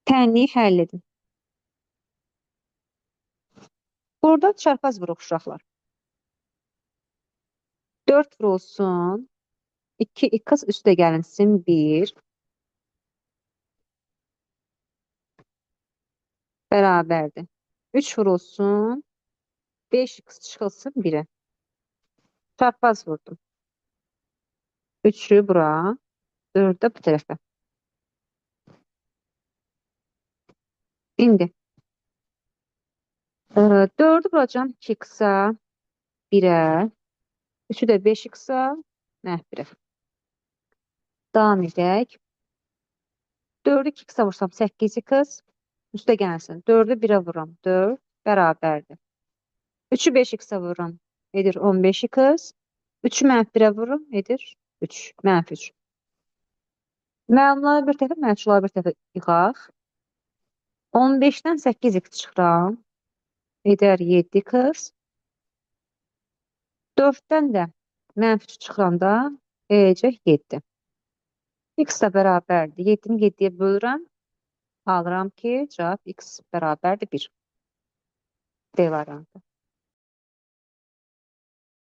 Tənliyi həll edin. Burada çarpaz vuruq uşaqlar. 4 vurulsun. 2x üstə gəlinsin 1 bərabərdir. 3 vurulsun. 5x çıxılsın 1-ə. Çarpaz vurdum. 3'ü bura. 4'ü bu tərəfə. İndi 4'ü vuracağım 2x'a 1'ə. 3'ü də 5x'a 1'ə. Davam edək. 4'ü 2x'a vursam 8x. Üstə gəlsin. 4'ü 1'ə vuram. 4 bərabərdir. 3'ü 5x'a vururam. Edir 15x. 3'ü -1'ə vururum. Edir 3. -3. Məlumatları bir tərəfə, mənsuları bir tərəfə yığaq. 15'dən 8x çıxıram. Edər 7x. 4'dən də -3 çıxanda edəcək 7. X da bərabərdir. 7'ni 7'yə bölürəm. Alıram ki, cavab x bərabərdir 1. D variantı.